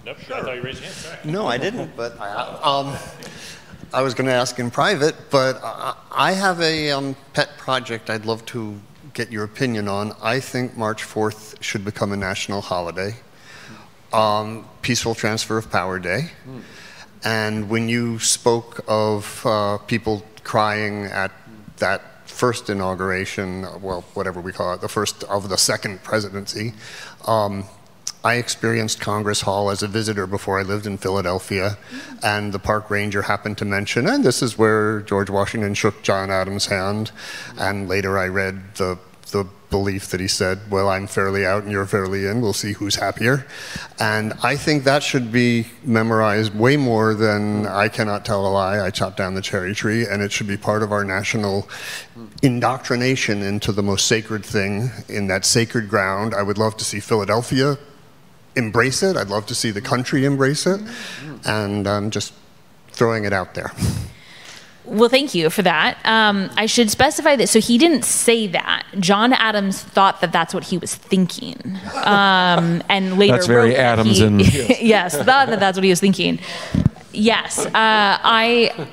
Nope, sure. I thought you raised your hand. Sorry. No, I didn't, but I was going to ask in private, but I have a pet project I'd love to get your opinion on. I think March 4th should become a national holiday. Peaceful Transfer of Power Day. And when you spoke of people crying at that first inauguration, well, whatever we call it, the first of the second presidency, I experienced Congress Hall as a visitor before I lived in Philadelphia, and the park ranger happened to mention, and this is where George Washington shook John Adams' hand, and later I read the belief that he said, well, I'm fairly out and you're fairly in, we'll see who's happier. And I think that should be memorized way more than I cannot tell a lie, I chopped down the cherry tree, and it should be part of our national indoctrination into the most sacred thing in that sacred ground. I would love to see Philadelphia embrace it. I'd love to see the country embrace it. And I'm just throwing it out there. Well, thank you for that. I should specify that. So he didn't say that. John Adams thought that that's what he was thinking. And later that's very Adams and yes, thought that that's what he was thinking. Yes, I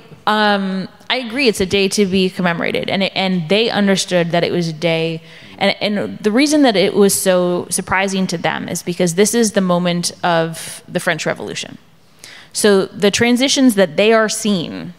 agree. It's a day to be commemorated, and they understood that it was a day. And the reason that it was so surprising to them is because this is the moment of the French Revolution. So the transitions that they are seeing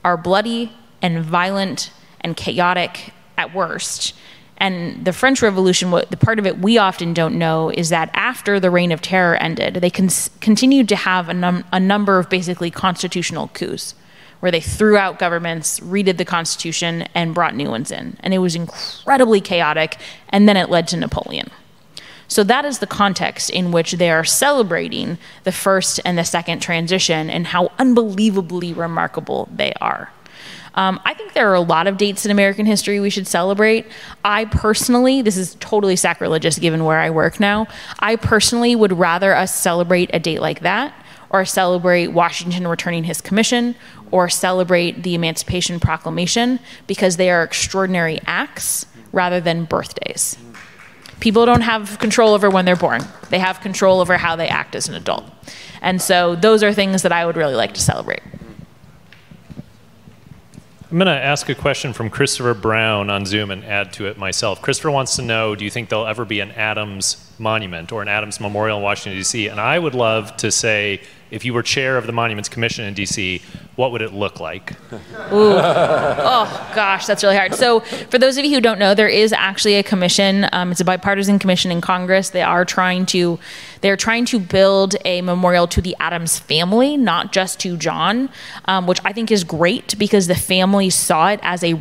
are bloody and violent and chaotic at worst. And the French Revolution, the part of it we often don't know is that after the Reign of Terror ended, they continued to have a number of basically constitutional coups, where they threw out governments, redid the Constitution, and brought new ones in. And it was incredibly chaotic, and then it led to Napoleon. So that is the context in which they are celebrating the first and the second transition and how unbelievably remarkable they are. I think there are a lot of dates in American history we should celebrate. I personally, this is totally sacrilegious given where I work now, I personally would rather us celebrate a date like that, or celebrate Washington returning his commission, or celebrate the Emancipation Proclamation, because they are extraordinary acts rather than birthdays. People don't have control over when they're born. They have control over how they act as an adult. And so those are things that I would really like to celebrate. I'm going to ask a question from Christopher Brown on Zoom and add to it myself. Christopher wants to know, do you think there'll ever be an Adams monument or an Adams memorial in Washington, D.C.? And I would love to say, if you were chair of the Monuments Commission in D.C., what would it look like? Ooh. Oh, gosh, that's really hard. So for those of you who don't know, there is actually a commission. It's a bipartisan commission in Congress. They're trying to build a memorial to the Adams family, not just to John, which I think is great because the family saw it as it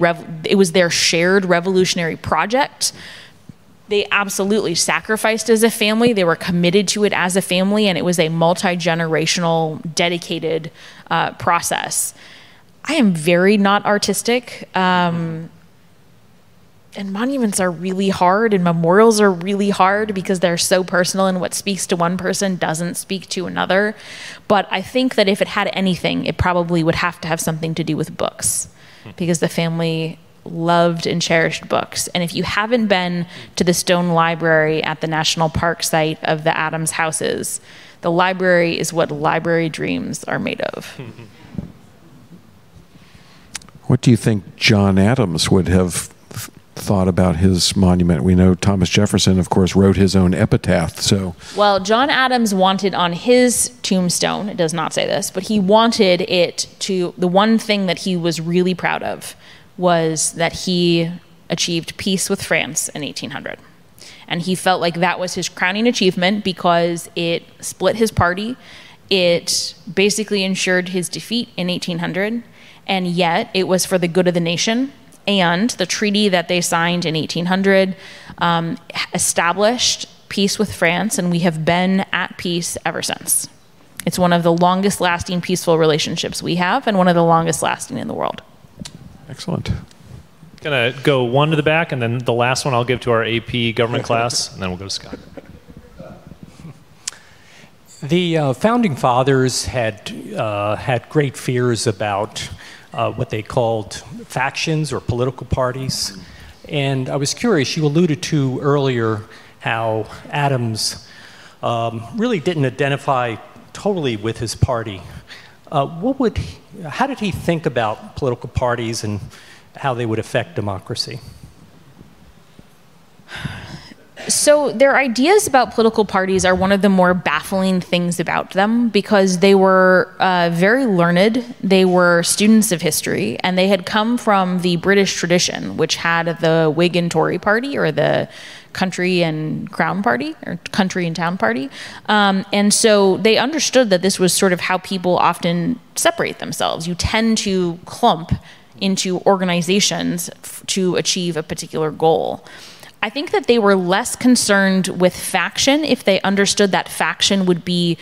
was their shared revolutionary project. They absolutely sacrificed as a family. They were committed to it as a family, and it was a multi-generational, dedicated process. I am very not artistic. and monuments are really hard and memorials are really hard because they're so personal, and what speaks to one person doesn't speak to another. But I think that if it had anything, it probably would have to have something to do with books, because the family loved and cherished books. And if you haven't been to the stone library at the national park site of the Adams houses, the library is what library dreams are made of. What do you think John Adams would have thought about his monument? We know Thomas Jefferson, of course, wrote his own epitaph. So, well, John Adams wanted on his tombstone, it does not say this, but he wanted it to, the one thing that he was really proud of was that he achieved peace with France in 1800. And he felt like that was his crowning achievement because it split his party. It basically ensured his defeat in 1800. And yet it was for the good of the nation. And the treaty that they signed in 1800 established peace with France, and we have been at peace ever since. It's one of the longest lasting peaceful relationships we have, and one of the longest lasting in the world. Excellent. Gonna go one to the back, and then the last one I'll give to our AP government class, and then we'll go to Scott. The founding fathers had great fears about what they called factions or political parties. And I was curious, you alluded to earlier how Adams really didn't identify totally with his party. How did he think about political parties and how they would affect democracy? So their ideas about political parties are one of the more baffling things about them, because they were very learned, they were students of history, and they had come from the British tradition, which had the Whig and Tory party, or the country and crown party, or country and town party. And so they understood that this was sort of how people often separate themselves. You tend to clump into organizations to achieve a particular goal. I think that they were less concerned with faction if they understood that faction would be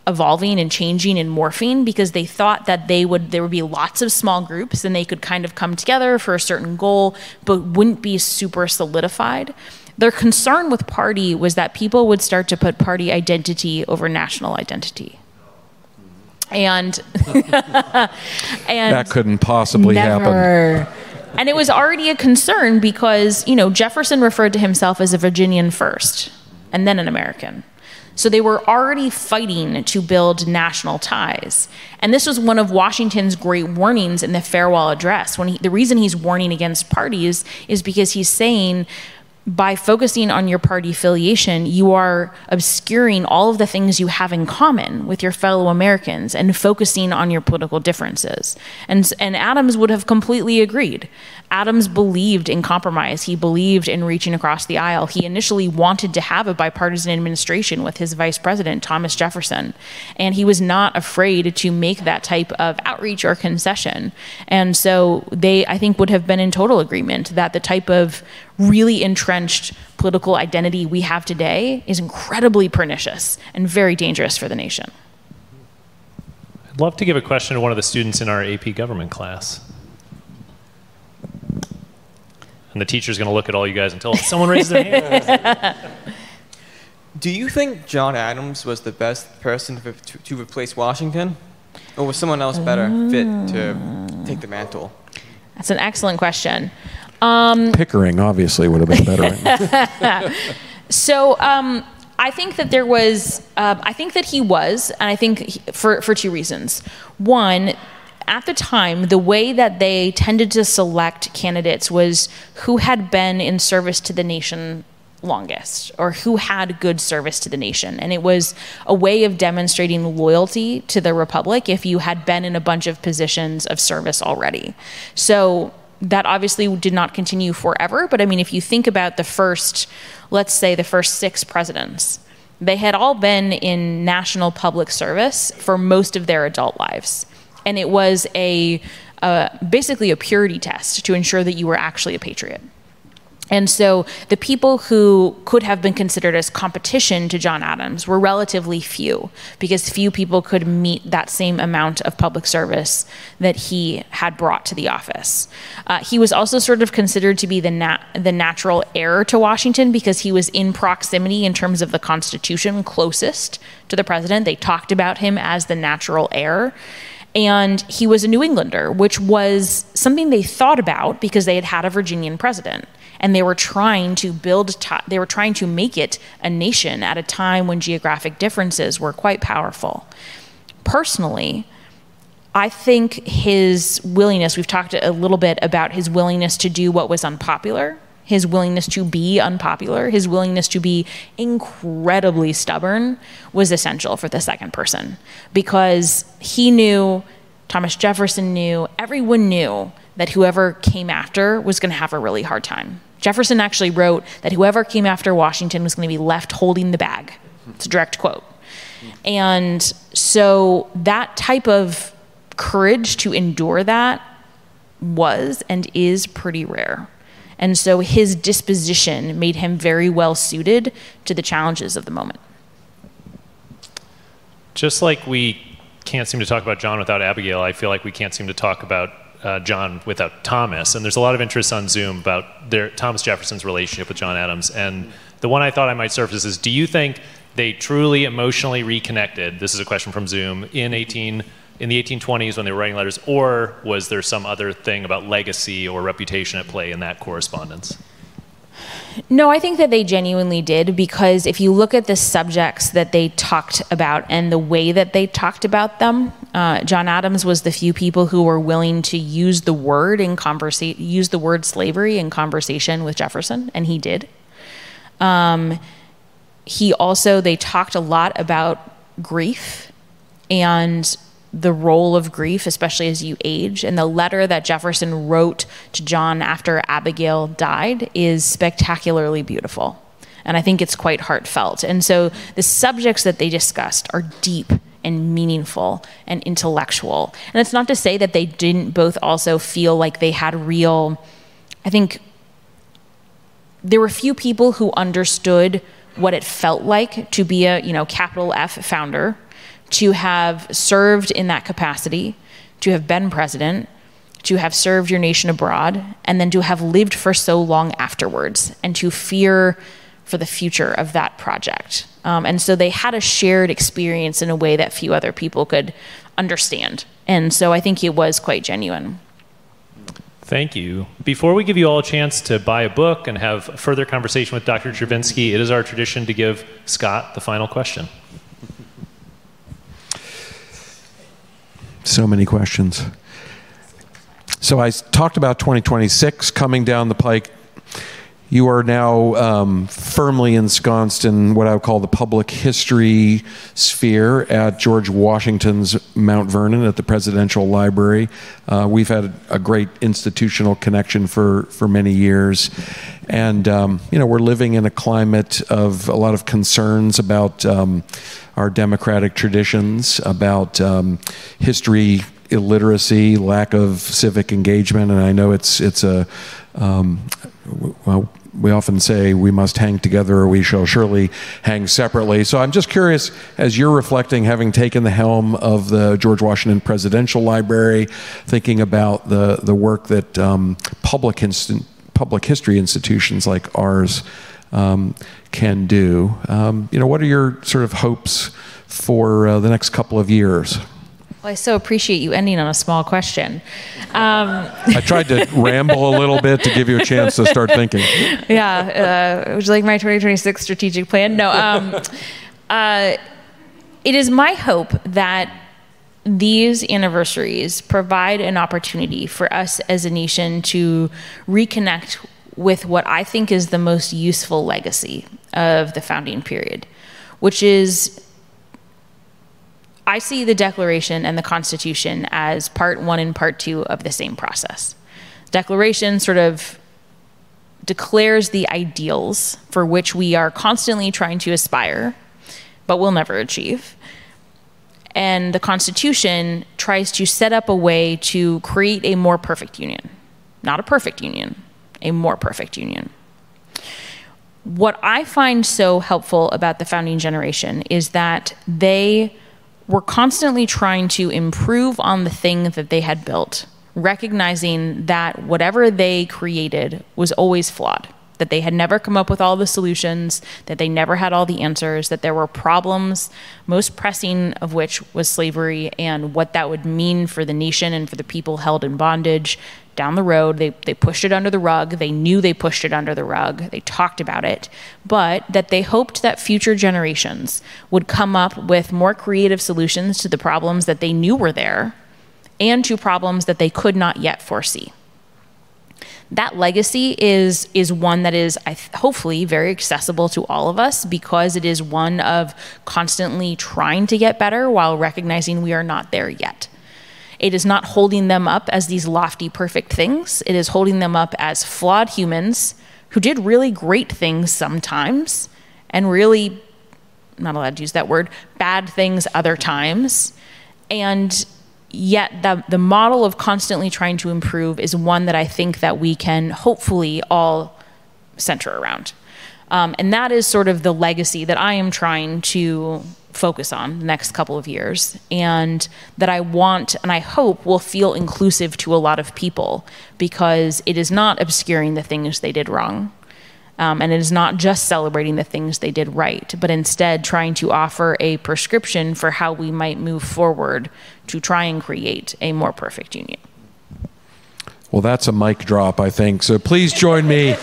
evolving and changing and morphing, because they thought that there would be lots of small groups and they could kind of come together for a certain goal, but wouldn't be super solidified. Their concern with party was that people would start to put party identity over national identity. And, and that couldn't possibly happen. And it was already a concern because, Jefferson referred to himself as a Virginian first and then an American. So they were already fighting to build national ties. And this was one of Washington's great warnings in the farewell address. The reason he's warning against parties is because he's saying, by focusing on your party affiliation, you are obscuring all of the things you have in common with your fellow Americans and focusing on your political differences. And Adams would have completely agreed. Adams believed in compromise. He believed in reaching across the aisle. He initially wanted to have a bipartisan administration with his vice president, Thomas Jefferson. And he was not afraid to make that type of outreach or concession. And so they, I think, would have been in total agreement that the type of really entrenched political identity we have today is incredibly pernicious and very dangerous for the nation. I'd love to give a question to one of the students in our AP government class. And the teacher's going to look at all you guys until someone raises their hand. Do you think John Adams was the best person to replace Washington? Or was someone else better fit to take the mantle? That's an excellent question. Pickering obviously would have been better. So I think that there was, I think that he was, and I think for two reasons. One, at the time, the way that they tended to select candidates was who had been in service to the nation longest, or who had good service to the nation. And it was a way of demonstrating loyalty to the Republic if you had been in a bunch of positions of service already. So that obviously did not continue forever, but I mean, if you think about the first, let's say the first 6 presidents, they had all been in national public service for most of their adult lives. And it was basically a purity test to ensure that you were actually a patriot. And so the people who could have been considered as competition to John Adams were relatively few, because few people could meet that same amount of public service that he had brought to the office. He was also sort of considered to be the natural heir to Washington, because he was in proximity in terms of the Constitution closest to the president. They talked about him as the natural heir. And he was a New Englander, which was something they thought about because they had a Virginian president. And they were trying to they were trying to make it a nation at a time when geographic differences were quite powerful. Personally, I think his willingness, we've talked a little bit about his willingness to do what was unpopular, his willingness to be unpopular, his willingness to be incredibly stubborn was essential for the second person, because he knew, Thomas Jefferson knew, everyone knew that whoever came after was going to have a really hard time. Jefferson actually wrote that whoever came after Washington was going to be left holding the bag. It's a direct quote. And so that type of courage to endure that was and is pretty rare. And so his disposition made him very well suited to the challenges of the moment. Just like we can't seem to talk about John without Abigail, I feel like we can't seem to talk about John without Thomas. And there's a lot of interest on Zoom about Thomas Jefferson's relationship with John Adams. And the one I thought I might surface is, do you think they truly emotionally reconnected? This is a question from Zoom in the 1820s when they were writing letters, or was there some other thing about legacy or reputation at play in that correspondence? No, I think that they genuinely did, because if you look at the subjects that they talked about and the way that they talked about them, John Adams was the few people who were willing to use the word slavery in conversation with Jefferson, and he did. They talked a lot about grief and the role of grief, especially as you age. And the letter that Jefferson wrote to John after Abigail died is spectacularly beautiful. And I think it's quite heartfelt. And so the subjects that they discussed are deep and meaningful and intellectual. And it's not to say that they didn't both also feel like they had I think there were few people who understood what it felt like to be a, capital F founder, to have served in that capacity, to have been president, to have served your nation abroad, and then to have lived for so long afterwards, and to fear for the future of that project. And so they had a shared experience in a way that few other people could understand. And so I think it was quite genuine. Thank you. Before we give you all a chance to buy a book and have further conversation with Dr. Chervinsky, it is our tradition to give Scott the final question. So many questions. So I talked about 2026 coming down the pike. You are now firmly ensconced in what I would call the public history sphere at George Washington's Mount Vernon at the Presidential Library. We've had a great institutional connection for many years. And, we're living in a climate of a lot of concerns about our democratic traditions, about history illiteracy, lack of civic engagement. And I know it's we often say we must hang together or we shall surely hang separately. So I'm just curious, as you're reflecting, having taken the helm of the George Washington Presidential Library, thinking about the work that public history institutions like ours can do, what are your sort of hopes for the next couple of years? Well, I so appreciate you ending on a small question. I tried to ramble a little bit to give you a chance to start thinking. Yeah. Would you like my 2026 strategic plan? No. It is my hope that these anniversaries provide an opportunity for us as a nation to reconnect with what I think is the most useful legacy of the founding period, which is, I see the Declaration and the Constitution as part one and part two of the same process. Declaration sort of declares the ideals for which we are constantly trying to aspire, but will never achieve. And the Constitution tries to set up a way to create a more perfect union. Not a perfect union, a more perfect union. what I find so helpful about the founding generation is that they were constantly trying to improve on the thing that they had built, recognizing that whatever they created was always flawed, that they had never come up with all the solutions, that they never had all the answers, that there were problems, most pressing of which was slavery and what that would mean for the nation and for the people held in bondage down the road. They pushed it under the rug. They knew they pushed it under the rug. They talked about it, but that they hoped that future generations would come up with more creative solutions to the problems that they knew were there and to problems that they could not yet foresee. That legacy is one that is hopefully very accessible to all of us, because it is one of constantly trying to get better while recognizing we are not there yet. It is not holding them up as these lofty, perfect things. It is holding them up as flawed humans who did really great things sometimes and really, I'm not allowed to use that word, bad things other times. And yet the model of constantly trying to improve is one that I think that we can hopefully all center around. And that is sort of the legacy that I am trying to focus on the next couple of years, and that I want and I hope will feel inclusive to a lot of people, because it is not obscuring the things they did wrong. And it is not just celebrating the things they did right, but instead trying to offer a prescription for how we might move forward to try and create a more perfect union. Well, that's a mic drop, I think. So please join me